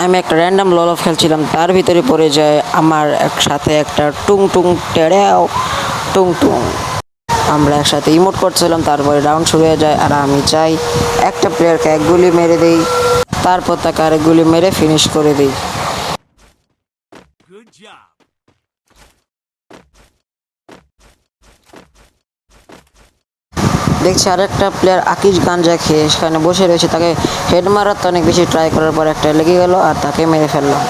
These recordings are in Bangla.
আমি একটা র্যান্ডম লল অফ খেলছিলাম, তার ভিতরে পড়ে যায় আমার সাথে একটা টুং টুং টেড়াও টুং টুং। আমরা একসাথে ইমোট করছিলাম, তারপরে রাউন্ড শুরু হয়ে যায় আর আমি চাই একটা প্লেয়ারকে এক গুলি মেরে দিই, তারপর তাকে আরেক গুলি মেরে ফিনিশ করে দিই। দেখছি আরেকটা প্লেয়ার আকিশ গাঞ্জা খেয়ে সেখানে বসে রয়েছে, তাকে হেড মারার তো অনেক বেশি ট্রাই করার পর একটা লেগে গেল আর তাকে মেরে ফেললাম।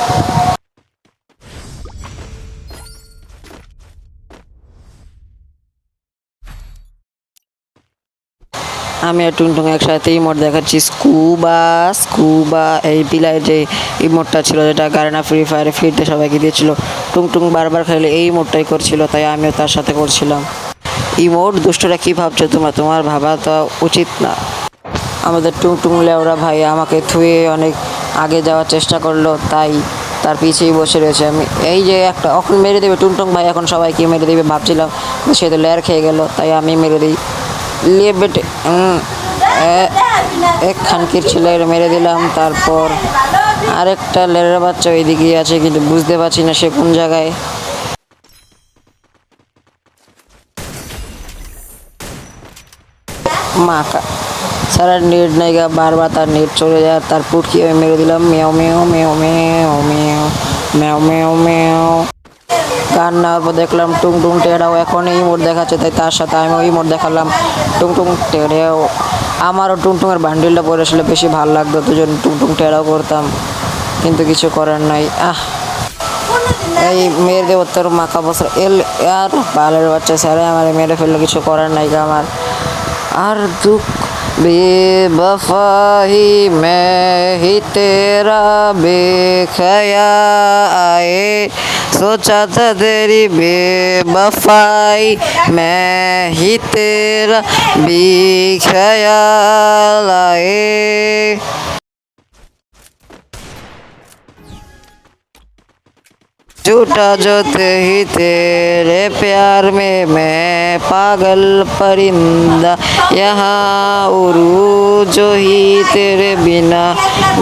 আমি আর টুনটুং একসাথে ইমোট দেখাচ্ছি, স্কুবা স্কুবা। এই পিলায় যে ইমোটটা ছিল, যেটা গার্না ফ্রি ফায়ারে ফ্রিতে সবাইকে দিয়েছিল, টুংটুং বারবার খেলে এই ইমোটটাই করছিল, তাই আমিও তার সাথে করছিলাম। ইমোট দুষ্টরা কী ভাবছো তোমরা? তোমার ভাবা তো উচিত না। আমাদের টুংটুং লেওরা ভাই আমাকে থুয়ে অনেক আগে যাওয়ার চেষ্টা করলো, তাই তার পিছেই বসে রয়েছে আমি। এই যে একটা এখন মেরে দেবে টুংটুং ভাই, এখন সবাইকে মেরে দেবে ভাবছিলাম, সে তো লেয়ার খেয়ে গেল, তাই আমি মেরে দিই। লিয়ে বেটে এক খানকির ছেলে মেরে দিলাম। তারপর আরেকটা লেয়ারের বাচ্চা ওইদিকেই আছে, কিন্তু বুঝতে পারছি না সে কোন জায়গায়। মাকা সারা নেট নাইগা, বারবার তার নেট চলে যায়, তার পুটকি আমি মেরে দিলাম। মেও মেও মেও মেও মেও মেও মেও মেও। গান নেওয়ার পর দেখলাম টুংটুং টেড়াও এখন এই মোড দেখাচ্ছে, তাই তার সাথে আমি ওই মোড দেখালাম টুংটুং টেড়াও। আমারও টুংটুংয়ের বান্ডিলটা পরে আসলে বেশি ভালো লাগতো, দুজন টুংটুং টেড়াও করতাম, কিন্তু কিছু করার নাই। এই মেরে দেবো তোর মাকা বছর এল আর বালের বাচ্চা স্যারে আমার মেরে ফেললো, কিছু করার নাই আমার। আর দুঃখ बेवफाही मैं ही तेरा बेख्याए, सोचा था तेरी बेवफाई मैं ही तेरा बेख्याल आए। झूठा जो थे ही तेरे प्यार में मैं पागल परिंदा, यहाँ उड़ू जो ही तेरे बिना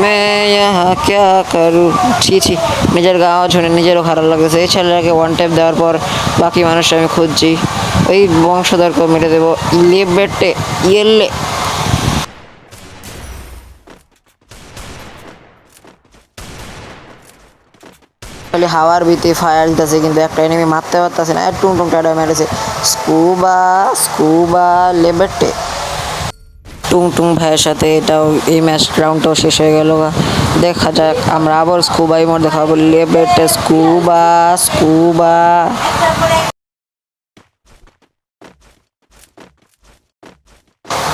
मैं यहाँ क्या करूँ। ছি ছি, নিজের গাওয়া শুনে নিজেরও খারাপ লাগতেছে। এই ছেলেটাকে ওয়ান ট্যাপ দেওয়ার পর বাকি মানুষটা আমি খুঁজছি, ওই বংশধরকে মেরে দেবো। ইয়ে বেটে ইয়েলে খালি হাওয়ার ভিতরে ফায়ার দিতেছে, কিন্তু একটা এনিমি মারতে পারতেছে না। টুংটুং টাটা মেরেছে। স্কুবা স্কুবা লেবেটে। টুংটুং ভাইয়ের সাথে এটাও এই ম্যাচ রাউন্ডটাও শেষ হয়ে গেল। দেখা যাক, আমরা আবার স্কুবা ইমোট দেখাবো। লেবেটে স্কুবা স্কুবা।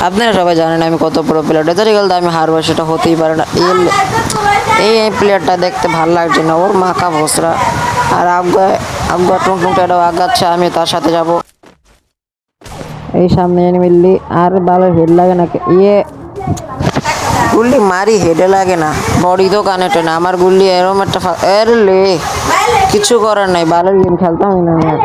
আপনারা সবাই জানেন আমি কত বড় প্লেয়ার, রেজাল্ট আমি হারবো সেটা হতেই পারে না। এই প্লেয়ারটা দেখতে ভালো লাগছে না, ওর মাকা ভোসরা। আর আগুয়া টুংটুংটাও আগাচ্ছে, আমি তার সাথে যাব। এই সামনে মিললি আর ভালো হেড লাগে না, ইয়ে গুল্লি মারি হেডে লাগে না, বডি তো কানেক্টে না আমার গুল্লি। এরম একটা এর লে কিছু করার নাই, ভালো গেম খেলতাম না আমি।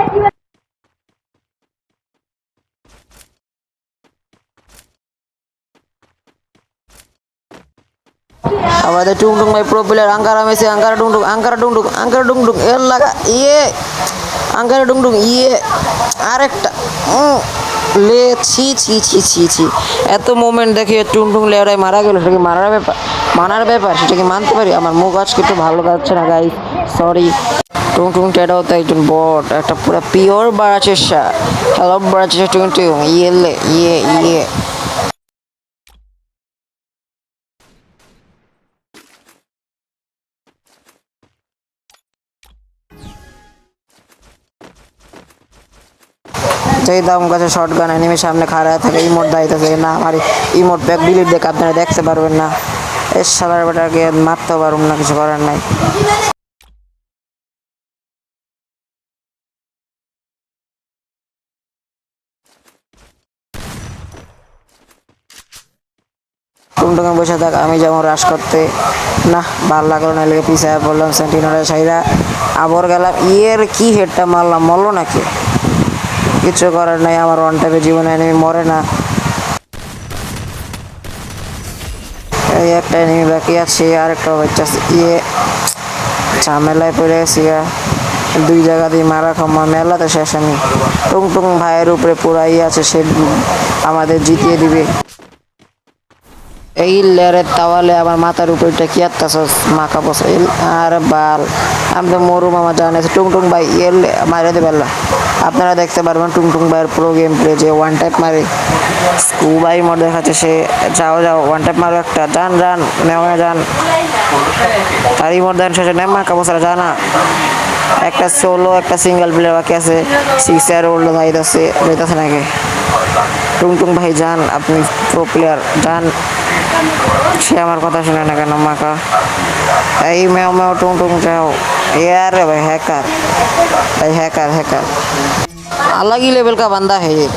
আমাদের টুংটুং ভাই প্রো প্লেয়ার। আঙ্কারা মেসি, আঙ্কারা ডুংডুং, আঙ্কারা ডুংডুং, আঙ্কারা ডুংডুং এর লাগা ইয়ে, আঙ্কারা ডুংডুং ইয়ে। আরেকটা লে ছি ছি ছি ছি ছি। এত মোমেন্ট দেখে টুংটুং লেয়ারায় মারা গেল, সেটা কি মানার ব্যাপার? সেটা কি মানতে পারি? আমার মুখ আজকে একটু ভালো যাচ্ছে না গাইস, সরি। টুংটুং টেটাও তো একজন বট, একটা পুরো পিওর বারাচেসা। হ্যালো বারাচেসা টুংটুং ইয়ে লে ইয়ে ইয়ে। যেই দাম গাছে শর্ট গান এনিমির সামনে খাড়ায় থাকে, ইমোট দাইতেছে না, আমার ইমোট ব্যাক ডিলিট দেখে আপনারা দেখতে পারবেন না। এর সালার বেটাকে মারতেও পারবেন না, কিছু করার নাই। টুংটুঙে বসে থাক, আমি যেমন রাশ করতে না ভাল লাগলো না, লেগে পিছায় পড়লাম। সেন্টিনারে সাইরা আবর গেলাম। ইয়ের কি হেডটা মারলাম, মরলো নাকি? কিছু করার নাই, আমার ওয়ান টাইপের জীবনে এনিমি মরে না। এই একটা এনিমি বাকি আছে, আরেকটা বাচ্চা আছে। ইয়ে ঝামেলায় পড়ে গেছি গা। দুই জায়গা দিয়ে মারা খামা, মেলাতে শেষ আমি। টুং টুং ভাইয়ের উপরে পুরাই আছে, সে আমাদের জিতিয়ে দিবে। এই লেরের তাওয়ালে আমার মাথার উপরটা কি আত্মাছস মাখা বসে আর বাল। আমি তো মরুম, আমার জানা আছে। টুং টুং ভাই এলে মারে দে পারলা। আপনারা দেখতে পারবেন টুং টুং ভাইয়ের প্রো গেম প্লে, যে ওয়ান টাইপ মারে। স্কুবাই মোড দেখাচ্ছে সে। যাও যাও, ওয়ান টাইপ মারো একটা। যান যান, নেওয়া যান। তারই মোড দেন শেষে নেম মাখা বসারা জানা। একটা সোলো, একটা সিঙ্গেল প্লেয়ার বাকি আছে। 6 ওল্ড যাইতেছে যাইতেছে নাকি। টুং টুং ভাই যান, আপনি প্রো প্লেয়ার যান। সে আমার কথা শুনে না কেন মাকা। এই মেও মেও টুং টুং যাও। यार भाई हैकर, भाई हैकर हैकर अलग ही लेवल का बंदा है ये।